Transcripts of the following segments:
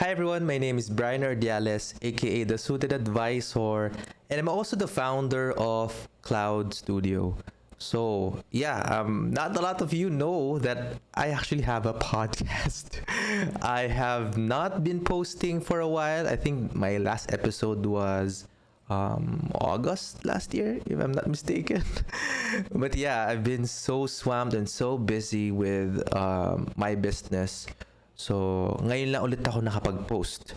Hi everyone, my name is Brian Ordiales, aka the Suited Advisor, and I'm also the founder of Cloud Studio. So not a lot of you know that I actually have a podcast. I have not been posting for a while. I think my last episode was August last year, if I'm not mistaken. But yeah, I've been so swamped and so busy with my business. So, ngayon lang ulit ako nakapag-post.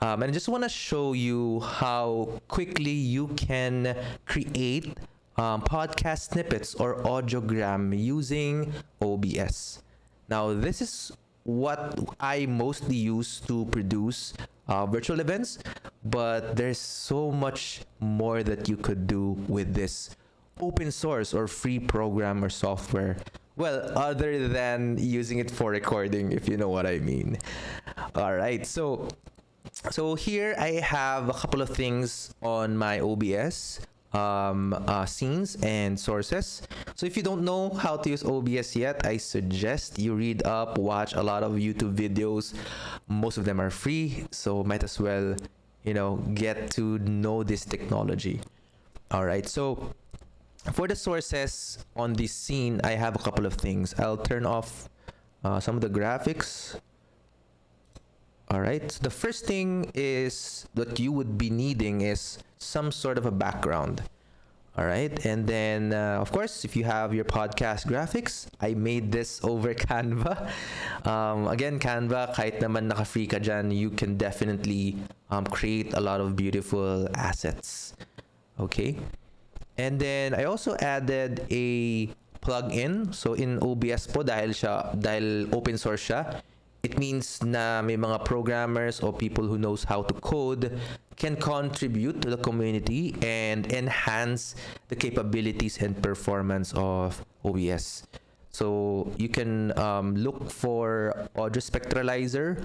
And I just want to show you how quickly you can create podcast snippets or audiogram using OBS. Now, this is what I mostly use to produce virtual events, but there's so much more that you could do with this open source or free program or software. Well, other than using it for recording, if you know what I mean. All right, so here I have a couple of things on my OBS scenes and sources. So if you don't know how to use OBS yet, I suggest you read up, watch a lot of YouTube videos. Most of them are free, so might as well, get to know this technology. All right, so for the sources on this scene, I have a couple of things. I'll turn off some of the graphics. All right. So the first thing is that you would be needing is some sort of a background. All right. And then, of course, if you have your podcast graphics, I made this over Canva. Again, Canva, kahit naman naka-free ka dyan, you can definitely create a lot of beautiful assets. Okay. And then I also added a plugin. So in OBS po, dahil open source siya, it means na may mga programmers or people who knows how to code can contribute to the community and enhance the capabilities and performance of OBS. So you can look for Audio Spectralizer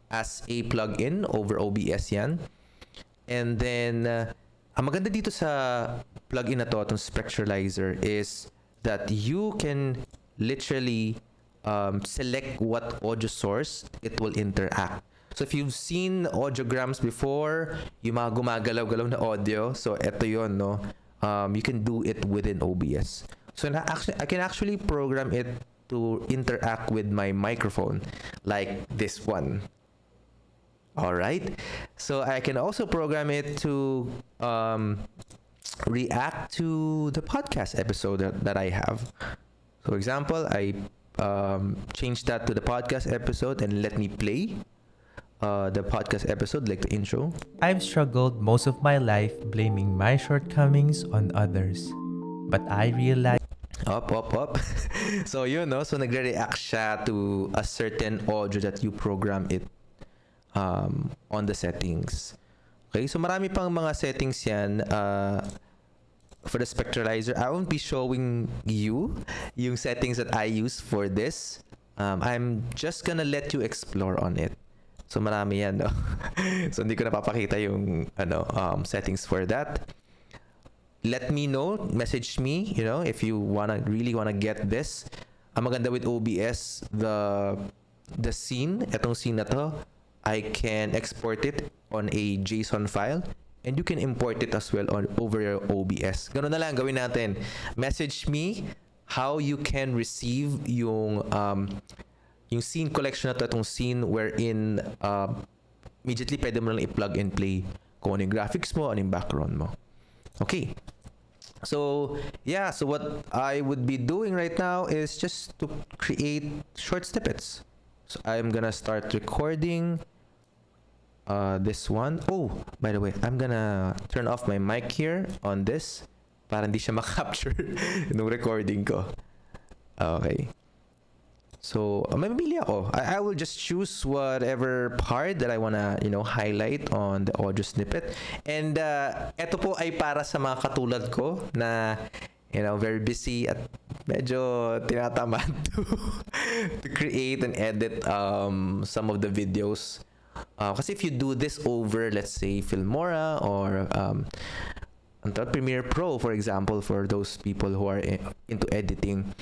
as a plugin over OBS yan. And then ang maganda dito sa plugin na to, itong Spectralizer, is that you can literally select what audio source it will interact. So if you've seen audiograms before, yung mga gumagalaw-galaw na audio, so eto yun, no? You can do it within OBS. So I can actually program it to interact with my microphone, like this one. All right. So I can also program it to react to the podcast episode that I have. So, for example, I change that to the podcast episode and let me play the podcast episode, like the intro. I've struggled most of my life blaming my shortcomings on others. But I realized... Up. So, so nagre-react siya to a certain audio that you program it on the settings. Okay, so marami pang mga settings yan for the Spectralizer. I won't be showing you yung settings that I use for this. I'm just gonna let you explore on it. So marami yan, no? So hindi ko napapakita yung settings for that. Let me know, message me, if you really wanna get this. Ang maganda with OBS, the scene, etong scene na to, I can export it on a JSON file and you can import it as well over your OBS. Ganun na lang, gawin natin. Message me how you can receive yung scene collection na to, itong scene wherein immediately pwede mo lang i-plug and play kung ano yung graphics mo, ano yung background mo. Okay. So what I would be doing right now is just to create short snippets. So I'm gonna start recording this one. Oh, by the way, I'm gonna turn off my mic here on this para hindi siya makapture nung recording ko. Okay. So, mamimili ako. I will just choose whatever part that I wanna, highlight on the audio snippet. And eto po ay para sa mga katulad ko na very busy at medyo tinatamad to create and edit some of the videos. Kasi if you do this over, let's say, Filmora or Premiere Pro, for example, for those people who are into editing,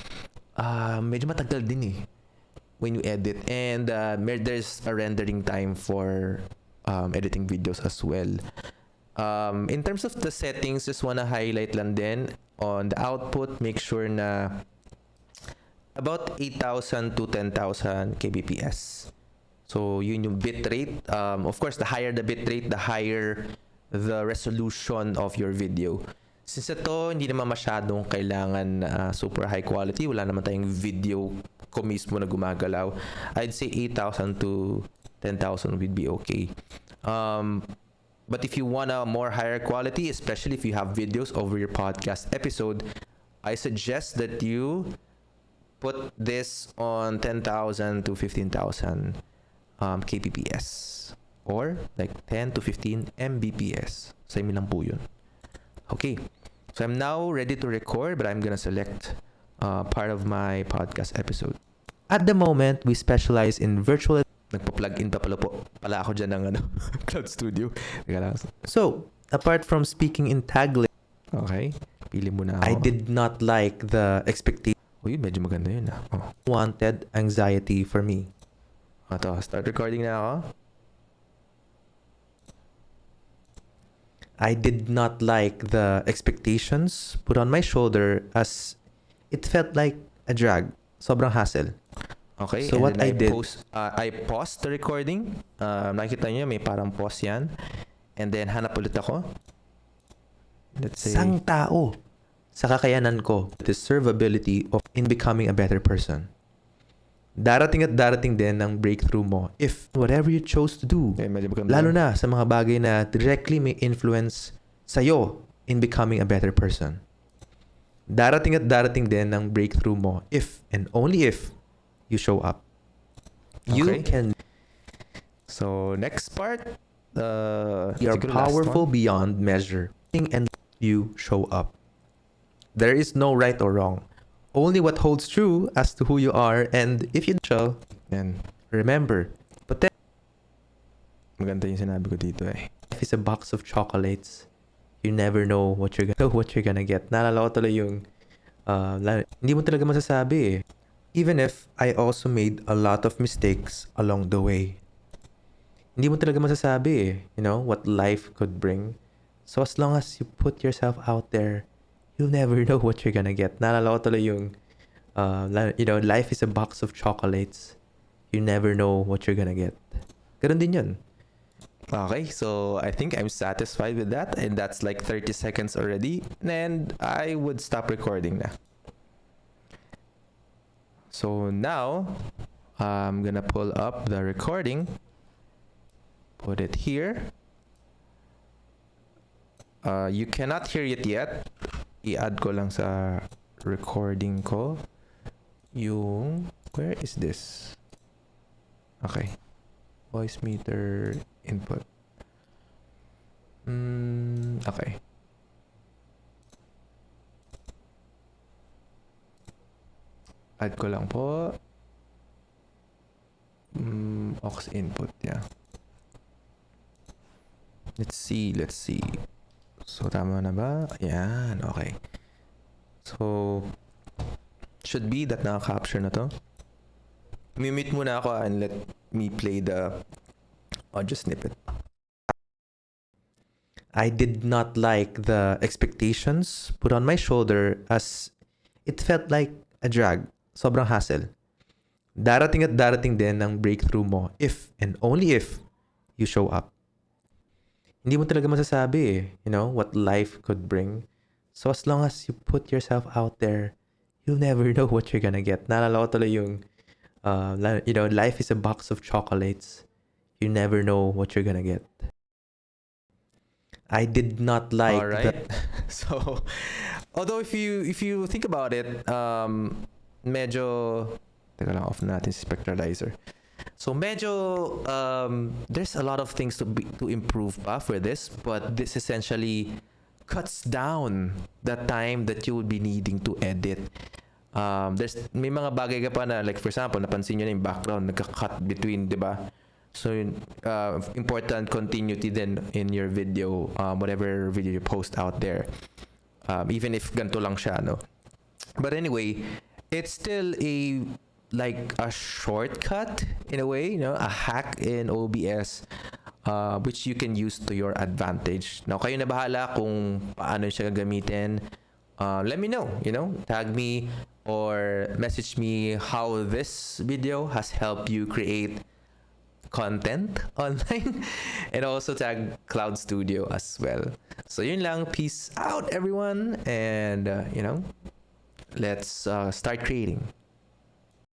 medyo matagal din eh. when you edit, and there's a rendering time for editing videos as well. In terms of the settings, just wanna highlight lang din on the output, make sure na about 8,000 to 10,000 kbps. So yun yung bitrate. Of course, the higher the bitrate, the higher the resolution of your video. Since ito, hindi naman masyadong kailangan super high quality, wala naman tayong video ko mismo na gumagalaw, I'd say 8,000 to 10,000 would be okay. But if you want a more higher quality, especially if you have videos over your podcast episode, I suggest that you put this on 10,000 to 15,000 kbps or like 10 to 15 mbps. Same lang po yun. Okay, so I'm now ready to record, but I'm gonna select part of my podcast episode. At the moment, we specialize in virtual. Nagpa-plug in pa pala ako dyan ng Cloud Studio. So, apart from speaking in Tagalog, okay, pili mo na ako. I did not like the expectation. Oh, yun, medyo maganda yun Wanted anxiety for me. Ito, start recording na ako. I did not like the expectations put on my shoulder as it felt like a drag. Sobrang hassle. Okay, so what I did, I paused the recording. Nakita niyo may parang pause yan. And then hanap ulit ako. Let's say, sang tao sa kakayanan ko, the servability of in becoming a better person. Darating at darating din ng breakthrough mo if whatever you chose to do, lalo na sa mga bagay na directly may influence sa'yo in becoming a better person. Darating at darating din ng breakthrough mo if and only if you show up. You can. So next part, you're powerful beyond measure and you show up. There is no right or wrong. Only what holds true as to who you are, and if you show, then remember, maganda yung sinabi ko dito eh. Life is a box of chocolates. You never know what you're gonna get. Naalala ko tuloy yung hindi mo talaga masasabi eh. Even if I also made a lot of mistakes along the way. Hindi mo talaga masasabi eh, you know, what life could bring. So as long as you put yourself out there, you'll never know what you're gonna get. Naalala ko tuloy yung, you know, life is a box of chocolates. You never know what you're gonna get. Ganun din yun. Okay, so I think I'm satisfied with that. And that's like 30 seconds already. And I would stop recording na. So now, I'm gonna pull up the recording. Put it here. You cannot hear it yet. I-add ko lang sa recording ko yung, where is this? Okay. Voice meter input. Okay. Add ko lang po. Aux input, yeah. Let's see. So, tama na ba? Ayan, okay. So, should be that naka-capture na to. Mute muna ako and let me play the audio snippet. I did not like the expectations put on my shoulder as it felt like a drag. Sobrang hassle. Darating at darating din ng breakthrough mo if and only if you show up. Hindi mo talaga masasabi eh, you know, what life could bring. So as long as you put yourself out there, you'll never know what you're gonna get. Naalala ko tuloy yung, you know, life is a box of chocolates. You never know what you're gonna get. I did not like. All right. So, although if you think about it, medyo, teka lang, off natin si Spectralizer. So medyo there's a lot of things to improve for this, but this essentially cuts down the time that you would be needing to edit. May mga bagay ka pa na, like for example, napansin nyo na yung background nagka-cut between, di ba? So important continuity then in your video, whatever video you post out there, even if ganito lang siya, no? But anyway, it's still a like a shortcut in a way, a hack in OBS, which you can use to your advantage. Now, kayo na bahala kung paano siya gagamitin. Let me know, tag me or message me how this video has helped you create content online, and also tag Cloud Studio as well. So yun lang, peace out everyone, and let's start creating.